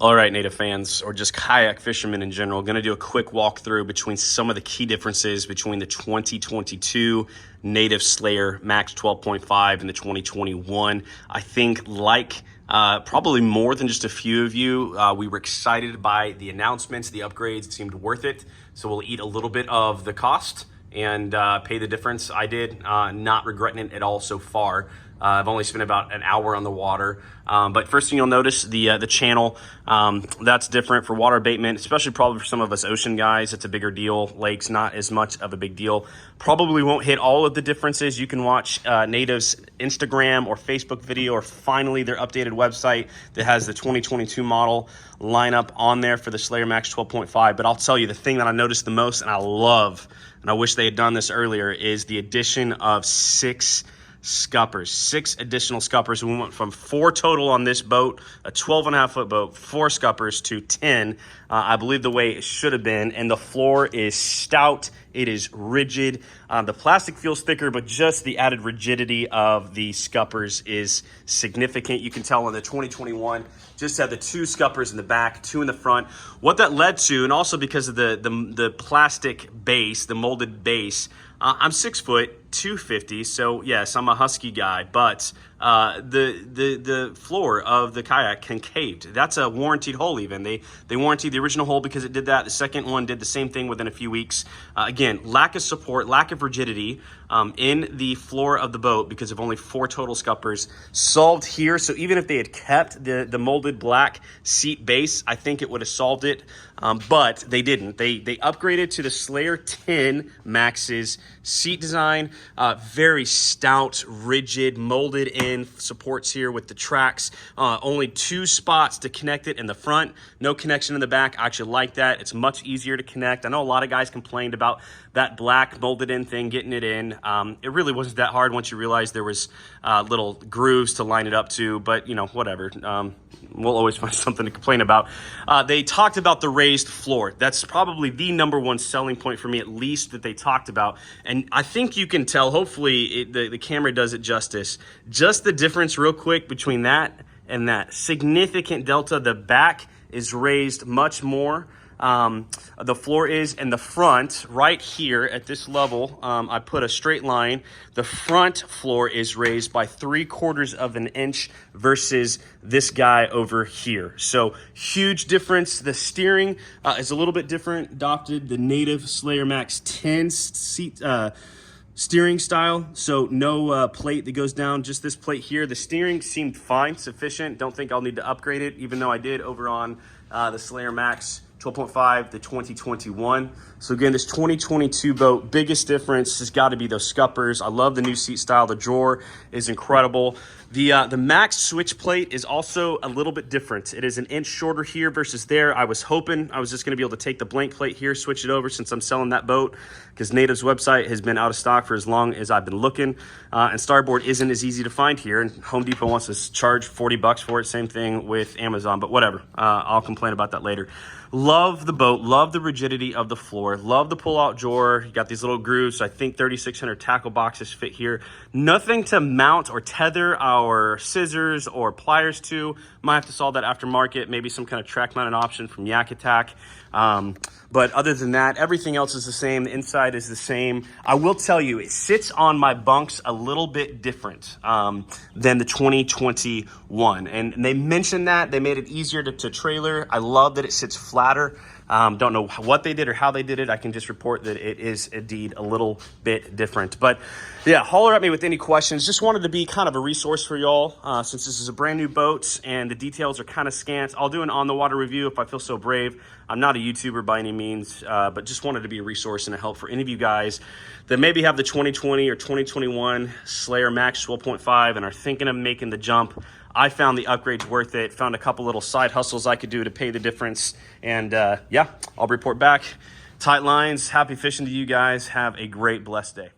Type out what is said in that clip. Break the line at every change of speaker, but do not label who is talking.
All right, native fans, or just kayak fishermen in general, going to do a quick walkthrough between some of the key differences between the 2022 Native Slayer Max 12.5 and the 2021. I think probably more than just a few of you, we were excited by the announcements, the upgrades. It seemed worth it. So we'll eat a little bit of the cost and pay the difference. I did, not regretting it at all so far. I've only spent about an hour on the water. But first thing you'll notice, the channel, that's different for water abatement, especially probably for some of us ocean guys. It's a bigger deal. Lakes, not as much of a big deal. Probably won't hit all of the differences. You can watch Native's Instagram or Facebook video, or finally their updated website that has the 2022 model lineup on there for the Slayer Max 12.5. But I'll tell you, the thing that I noticed the most, and I love, and I wish they had done this earlier, is the addition of 6 scuppers, 6 additional scuppers. We went from 4 total on this boat, a 12.5-foot boat, 4 scuppers to 10. I believe the way it should have been. And the floor is stout. It is rigid. The plastic feels thicker, but just the added rigidity of the scuppers is significant. You can tell in the 2021, just had the 2 scuppers in the back, 2 in the front. What that led to, and also because of the plastic base, the molded base, I'm 6 foot, 250, so yes, I'm a husky guy, but the floor of the kayak concaved. That's a warranted hole even. They warranted the original hole because it did that. The second one did the same thing within a few weeks. Again, lack of support, lack of rigidity in the floor of the boat because of only 4 total scuppers solved here. So even if they had kept the molded black seat base, I think it would have solved it, but they didn't. They upgraded to the Slayer 10 Max's seat design. Very stout, rigid, molded in supports here with the tracks. Only 2 spots to connect it in the front, no connection in the back. I actually like that. It's much easier to connect. I know a lot of guys complained about that black molded in thing, getting it in. It really wasn't that hard once you realize there was little grooves to line it up to, but you know, whatever. We'll always find something to complain about. They talked about the raised floor. That's probably the #1 selling point for me, at least, that they talked about. And I think you can tell, hopefully the camera does it justice, just the difference real quick between that and that significant delta. The back is raised much more. The floor is, in the front right here at this level, I put a straight line. The front floor is raised by 3/4 of an inch versus this guy over here. So huge difference. The steering is a little bit different. Adopted the Native Slayer Max 10 seat steering style, so no plate that goes down, just this plate here. The steering seemed fine, sufficient. Don't think I'll need to upgrade it, even though I did over on the Slayer Max 12.5, the 2021. So again, this 2022 boat, biggest difference has got to be those scuppers. I love the new seat style. The drawer is incredible. The Max switch plate is also a little bit different. It is an inch shorter here versus there. I was hoping I was just going to be able to take the blank plate here, switch it over, since I'm selling that boat, because Native's website has been out of stock for as long as I've been looking. And Starboard isn't as easy to find here, and Home Depot wants to charge 40 bucks for it. Same thing with Amazon, but whatever. I'll complain about that later. Love the boat, love the rigidity of the floor, love the pull-out drawer. You got these little grooves, so I think 3,600 tackle boxes fit here. Nothing to mount or tether our scissors or pliers to. Might have to solve that aftermarket, maybe some kind of track mounted option from Yak Attack. But other than that, everything else is the same. The inside is the same. I will tell you, it sits on my bunks a little bit different than the 2021. And they mentioned that. They made it easier to trailer. I love that it sits flatter. Don't know what they did or how they did it. I can just report that it is indeed a little bit different. But yeah, holler at me with any questions. Just wanted to be kind of a resource for y'all since this is a brand new boat and the details are kind of scant. I'll do an on-the-water review if I feel so brave. I'm not a YouTuber by any means, but just wanted to be a resource and a help for any of you guys that maybe have the 2020 or 2021 Slayer Max 12.5 and are thinking of making the jump. I found the upgrades worth it, found a couple little side hustles I could do to pay the difference. And yeah, I'll report back. Tight lines, happy fishing to you guys. Have a great, blessed day.